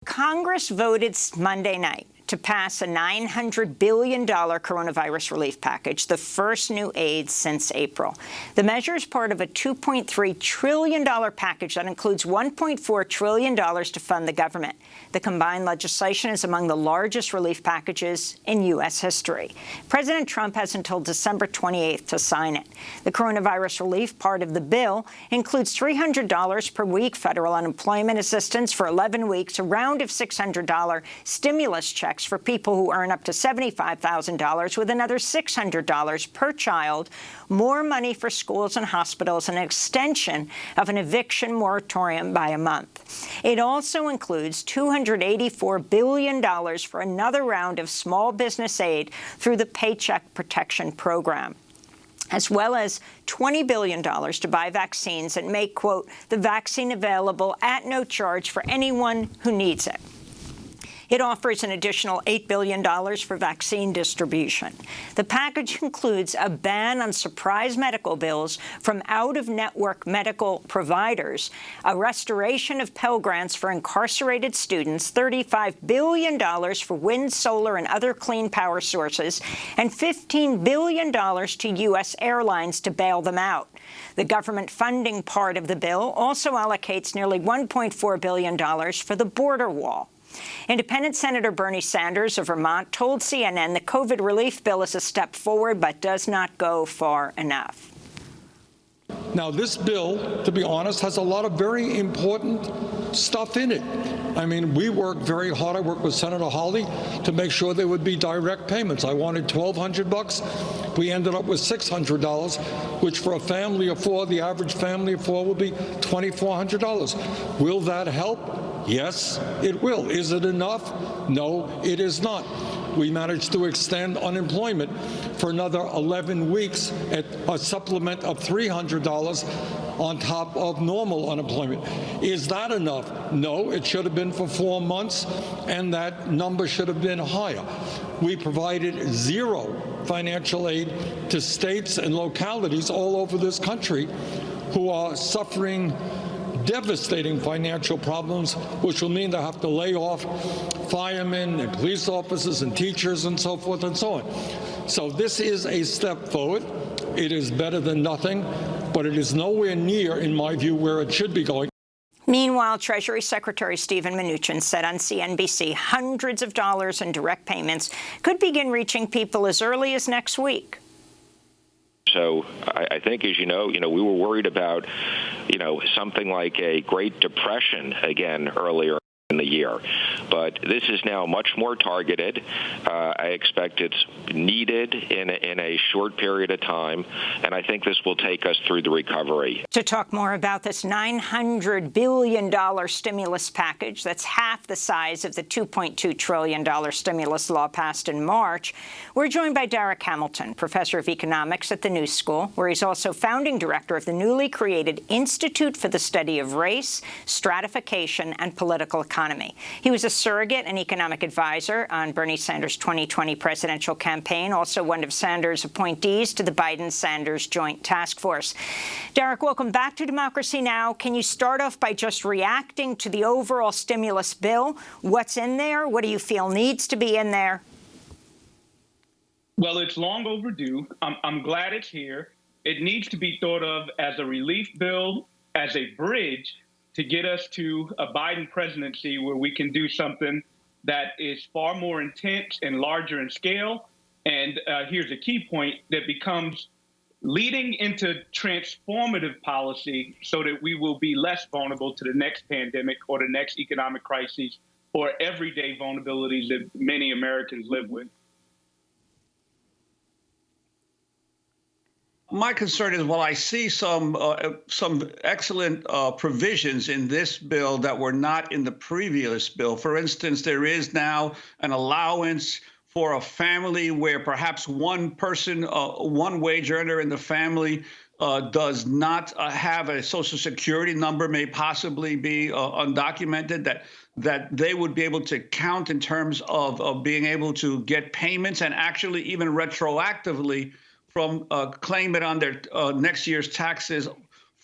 Congress voted Monday night to pass a $900 billion coronavirus relief package, the first new aid since April. The measure is part of a $2.3 trillion package that includes $1.4 trillion to fund the government. The combined legislation is among the largest relief packages in U.S. history. President Trump has until December 28th to sign it. The coronavirus relief part of the bill includes $300 per week federal unemployment assistance for 11 weeks, a round of $600 stimulus checks for people who earn up to $75,000 with another $600 per child, more money for schools and hospitals, and an extension of an eviction moratorium by a month. It also includes $284 billion for another round of small business aid through the Paycheck Protection Program, as well as $20 billion to buy vaccines and make, quote, the vaccine available at no charge for anyone who needs it. It offers an additional $8 billion for vaccine distribution. The package includes a ban on surprise medical bills from out-of-network medical providers, a restoration of Pell Grants for incarcerated students, $35 billion for wind, solar, and other clean power sources, and $15 billion to U.S. airlines to bail them out. The government funding part of the bill also allocates nearly $1.4 billion for the border wall. Independent Senator Bernie Sanders of Vermont told CNN the COVID relief bill is a step forward but does not go far enough. Now, this bill, to be honest, has a lot of very important stuff in it. I mean, we worked very hard. I worked with Senator Hawley to make sure there would be direct payments. I wanted $1,200. We ended up with $600, which for a family of four, the average family of four, would be $2,400. Will that help? Yes, it will. Is it enough? No, it is not. We managed to extend unemployment for another 11 weeks at a supplement of $300 on top of normal unemployment. Is that enough? No, it should have been for 4 months, and that number should have been higher. We provided zero financial aid to states and localities all over this country who are suffering devastating financial problems, which will mean they have to lay off firemen and police officers and teachers and so forth and so on. So this is a step forward. It is better than nothing, but it is nowhere near, in my view, where it should be going. Meanwhile, Treasury Secretary Steven Mnuchin said on CNBC hundreds of dollars in direct payments could begin reaching people as early as next week. So I think, as you know, we were worried about, something like a Great Depression again earlier in the year. But this is now much more targeted. I expect it's needed in a short period of time, and I think this will take us through the recovery. To talk more about this $900 billion stimulus package, that's half the size of the $2.2 trillion stimulus law passed in March, we're joined by Darrick Hamilton, professor of economics at the New School, where he's also founding director of the newly created Institute for the Study of Race, Stratification, and Political Economy. He was a surrogate and economic advisor on Bernie Sanders' 2020 presidential campaign, also one of Sanders' appointees to the Biden-Sanders Joint Task Force. Darrick, welcome back to Democracy Now! Can you start off by just reacting to the overall stimulus bill? What's in there? What do you feel needs to be in there? Well, it's long overdue. I'm glad it's here. It needs to be thought of as a relief bill, as a bridge to get us to a Biden presidency where we can do something that is far more intense and larger in scale. And here's a key point that becomes leading into transformative policy so that we will be less vulnerable to the next pandemic or the next economic crisis or everyday vulnerabilities that many Americans live with. My concern is, well, I see some excellent provisions in this bill that were not in the previous bill. For instance, there is now an allowance for a family where perhaps one person, one wage earner in the family does not have a Social Security number, may possibly be undocumented, that they would be able to count in terms of being able to get payments and actually even retroactively from claim it on their next year's taxes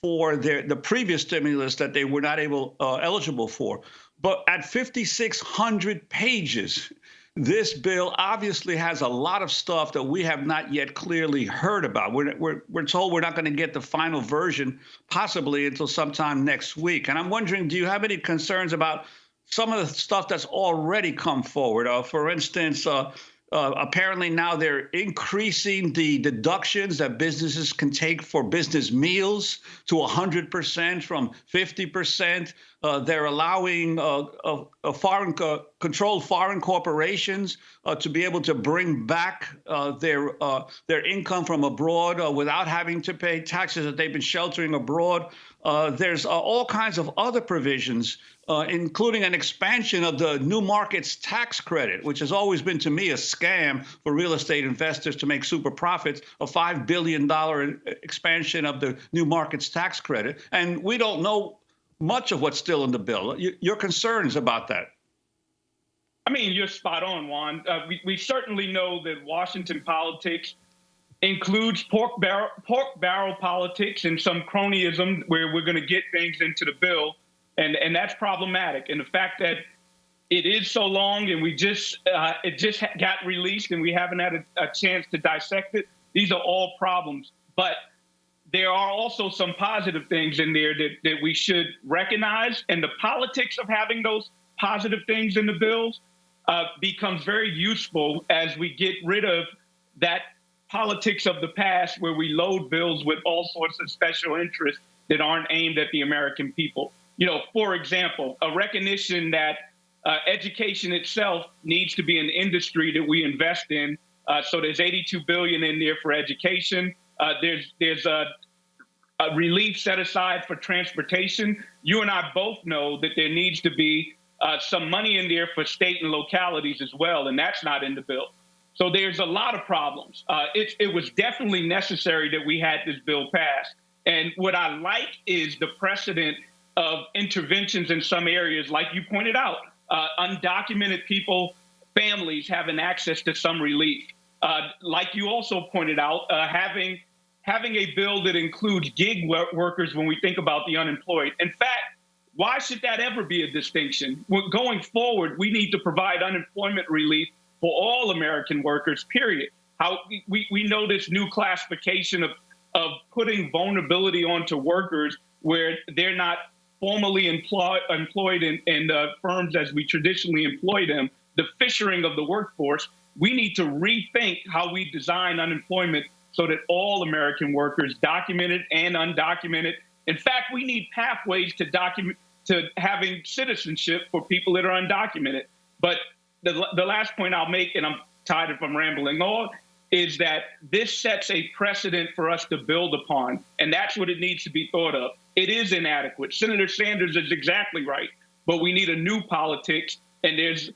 for the previous stimulus that they were not eligible for. But at 5,600 pages, this bill obviously has a lot of stuff that we have not yet clearly heard about. We're told we're not going to get the final version possibly until sometime next week. And I'm wondering, do you have any concerns about some of the stuff that's already come forward? For instance, apparently now they're increasing the deductions that businesses can take for business meals to 100% from 50%. They're allowing controlled foreign corporations to be able to bring back their income from abroad without having to pay taxes that they've been sheltering abroad. There's all kinds of other provisions, including an expansion of the new markets tax credit, which has always been to me a scam for real estate investors to make super profits, a $5 billion expansion of the new markets tax credit. And we don't know much of what's still in the bill. Your concerns about that? I mean, you're spot on, Juan. We certainly know that Washington politics includes pork barrel politics and some cronyism where we're going to get things into the bill. And that's problematic. And the fact that it is so long and it just got released and we haven't had a chance to dissect it, these are all problems. But there are also some positive things in there that we should recognize. And the politics of having those positive things in the bills becomes very useful as we get rid of that politics of the past where we load bills with all sorts of special interests that aren't aimed at the American people. You know, for example, a recognition that education itself needs to be an industry that we invest in. So there's $82 billion in there for education. There's a relief set aside for transportation. You and I both know that there needs to be some money in there for state and localities as well, and that's not in the bill. So there's a lot of problems. It was definitely necessary that we had this bill passed. And what I like is the precedent of interventions in some areas, like you pointed out, undocumented people, families having access to some relief. Like you also pointed out, having a bill that includes gig workers when we think about the unemployed. In fact, why should that ever be a distinction? Going forward, we need to provide unemployment relief for all American workers, period. We know this new classification of putting vulnerability onto workers where they're not formally employed in firms as we traditionally employ them, the fishing of the workforce. We need to rethink how we design unemployment so that all American workers, documented and undocumented. In fact, we need pathways to having citizenship for people that are undocumented. But the last point I'll make, and I'm tired if I'm rambling on, is that this sets a precedent for us to build upon, and that's what it needs to be thought of. It is inadequate. Senator Sanders is exactly right, but we need a new politics, and there's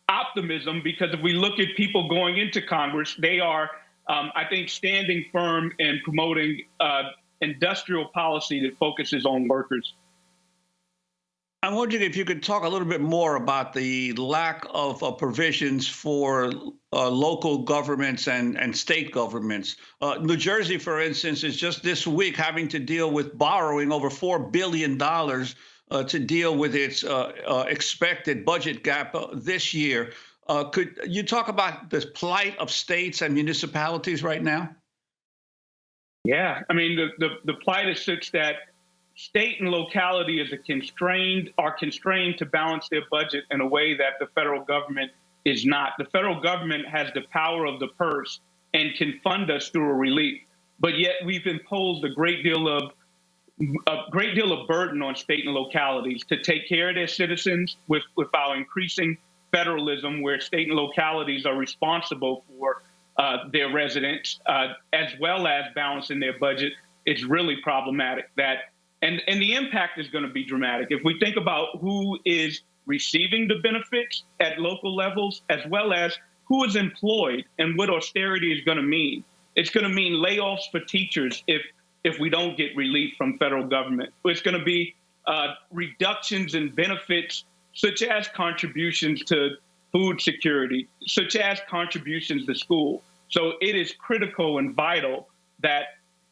optimism because if we look at people going into Congress, they are, I think, standing firm and promoting industrial policy that focuses on workers. I'm wondering if you could talk a little bit more about the lack of provisions for local governments and state governments. New Jersey, for instance, is just this week having to deal with borrowing over $4 billion to deal with its expected budget gap this year. Could you talk about the plight of states and municipalities right now? Yeah, I mean, the plight is such that state and locality are constrained to balance their budget in a way that the federal government is not. The federal government has the power of the purse and can fund us through a relief, but yet we've imposed a great deal of burden on state and localities to take care of their citizens with our increasing federalism, where state and localities are responsible for their residents, as well as balancing their budget. It's really problematic. And the impact is going to be dramatic. If we think about who is receiving the benefits at local levels, as well as who is employed and what austerity is going to mean. It's going to mean layoffs for teachers if we don't get relief from federal government. It's going to be reductions in benefits, such as contributions to food security, such as contributions to school. So it is critical and vital that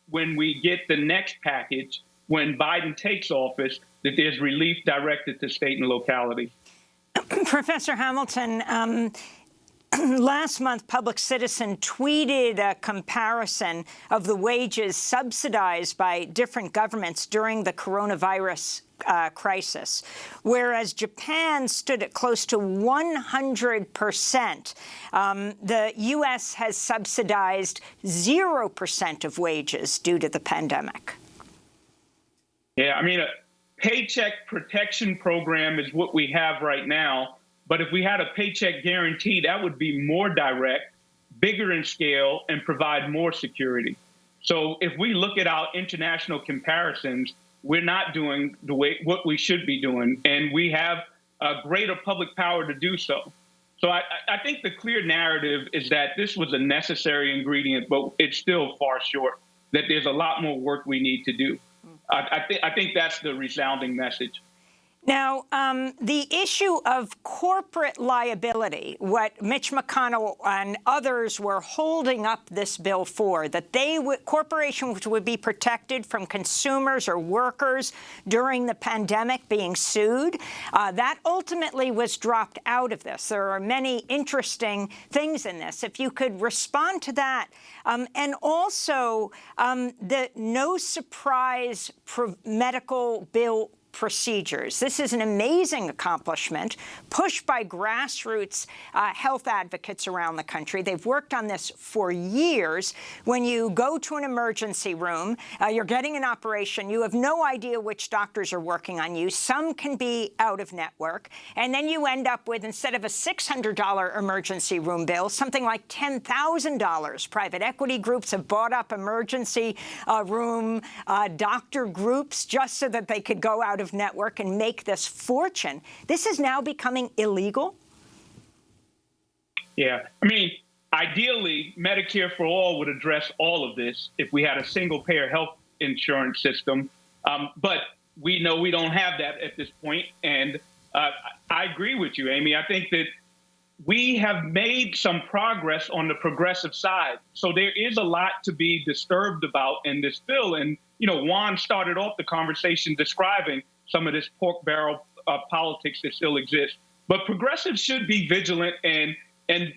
when we get the next package, when Biden takes office, that there's relief directed to state and locality. Professor Hamilton, last month, Public Citizen tweeted a comparison of the wages subsidized by different governments during the coronavirus crisis, whereas Japan stood at close to 100%. The U.S. has subsidized 0% of wages due to the pandemic. Yeah, I mean, a paycheck protection program is what we have right now. But if we had a paycheck guarantee, that would be more direct, bigger in scale, and provide more security. So if we look at our international comparisons, we're not doing what we should be doing, and we have a greater public power to do so. So I think the clear narrative is that this was a necessary ingredient, but it's still far short, that there's a lot more work we need to do. I think that's the resounding message. Now, the issue of corporate liability, what Mitch McConnell and others were holding up this bill for, that corporations would be protected from consumers or workers during the pandemic being sued, that ultimately was dropped out of this. There are many interesting things in this. If you could respond to that, and also the no surprise medical bill procedures. This is an amazing accomplishment pushed by grassroots health advocates around the country. They've worked on this for years. When you go to an emergency room, you're getting an operation, you have no idea which doctors are working on you. Some can be out of network. And then you end up with, instead of a $600 emergency room bill, something like $10,000. Private equity groups have bought up emergency room doctor groups just so that they could go out of network and make this fortune. This is now becoming illegal? Yeah. I mean, ideally, Medicare for All would address all of this if we had a single-payer health insurance system. But we know we don't have that at this point. And I agree with you, Amy. I think that we have made some progress on the progressive side. So there is a lot to be disturbed about in this bill. And, you know, Juan started off the conversation describing some of this pork barrel politics that still exists. But progressives should be vigilant and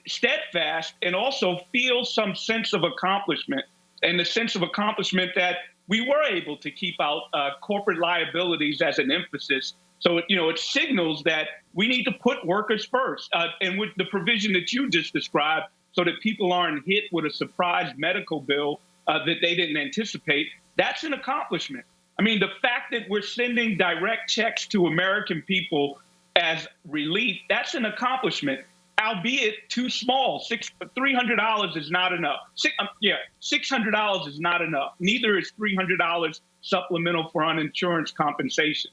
steadfast, and also feel some sense of accomplishment, and the sense of accomplishment that we were able to keep out corporate liabilities as an emphasis. So, you know, it signals that we need to put workers first. And with the provision that you just described, so that people aren't hit with a surprise medical bill that they didn't anticipate, that's an accomplishment. I mean, the fact that we're sending direct checks to American people as relief, that's an accomplishment, albeit too small. $300 is not enough. $600 is not enough. Neither is $300 supplemental for uninsurance compensation.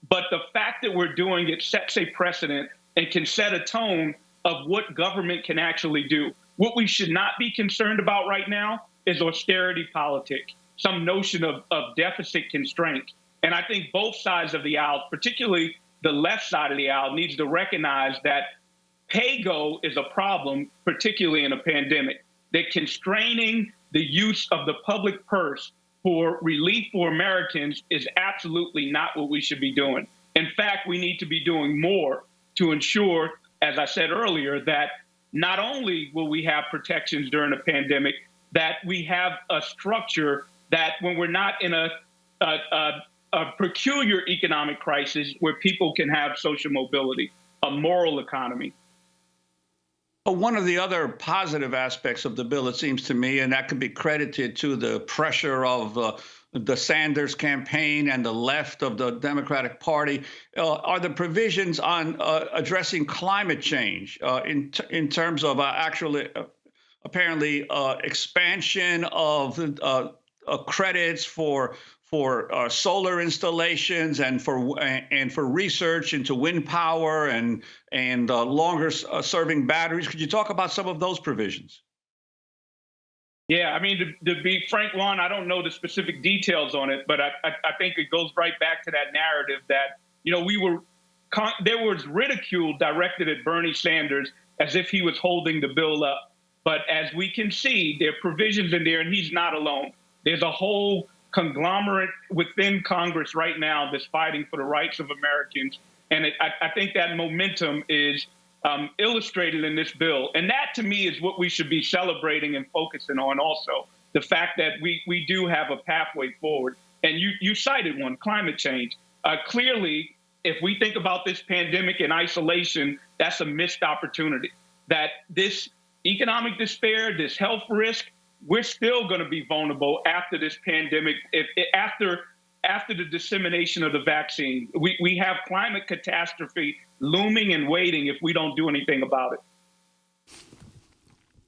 But the fact that we're doing it sets a precedent and can set a tone of what government can actually do. What we should not be concerned about right now is austerity politics, some notion of deficit constraint. And I think both sides of the aisle, particularly the left side of the aisle, needs to recognize that pay-go is a problem, particularly in a pandemic, that constraining the use of the public purse for relief for Americans is absolutely not what we should be doing. In fact, we need to be doing more to ensure, as I said earlier, that not only will we have protections during a pandemic, that we have a structure that when we're not in a peculiar economic crisis where people can have social mobility, a moral economy. One of the other positive aspects of the bill, it seems to me, and that could be credited to the pressure of the Sanders campaign and the left of the Democratic Party, are the provisions on addressing climate change in terms of actually, apparently, expansion of credits for solar installations and for research into wind power and longer serving batteries. Could you talk about some of those provisions? Yeah, I mean, to be frank, Juan, I don't know the specific details on it, but I think it goes right back to that narrative that, you know, there was ridicule directed at Bernie Sanders as if he was holding the bill up. But as we can see, there are provisions in there, and he's not alone. There's a whole conglomerate within Congress right now that's fighting for the rights of Americans. And I think that momentum is illustrated in this bill. And that, to me, is what we should be celebrating and focusing on also, the fact that we do have a pathway forward. And you cited one, climate change. Clearly, if we think about this pandemic in isolation, that's a missed opportunity. That this economic despair, this health risk, we're still going to be vulnerable after this pandemic, after the dissemination of the vaccine. We have climate catastrophe looming and waiting if we don't do anything about it.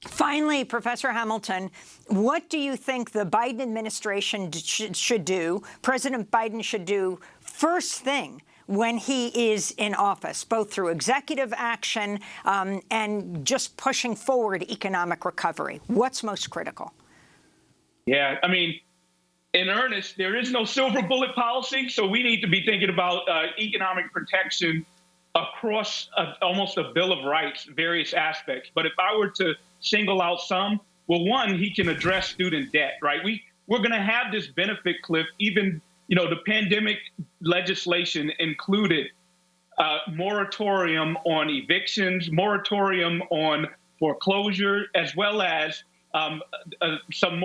Finally, Professor Hamilton, what do you think the Biden administration should do, President Biden should do first thing when he is in office, both through executive action and just pushing forward economic recovery? What's most critical? Yeah, I mean, in earnest, there is no silver bullet policy, so we need to be thinking about economic protection across almost a Bill of Rights, various aspects. But if I were to single out some, well, one, he can address student debt, right? We're going to have this benefit cliff. Even, the pandemic legislation included moratorium on evictions, moratorium on foreclosure, as well as some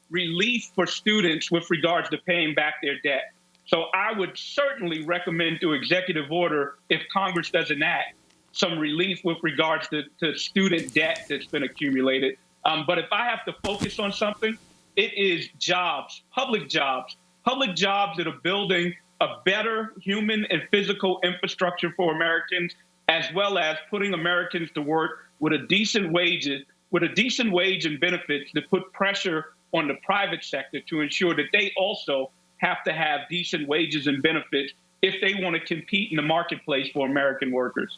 relief for students with regards to paying back their debt. So I would certainly recommend through executive order, if Congress doesn't act, some relief with regards to student debt that's been accumulated. But if I have to focus on something, it is jobs, public jobs that are building a better human and physical infrastructure for Americans, as well as putting Americans to work with a decent wage and benefits that put pressure on the private sector to ensure that they also have to have decent wages and benefits if they want to compete in the marketplace for American workers.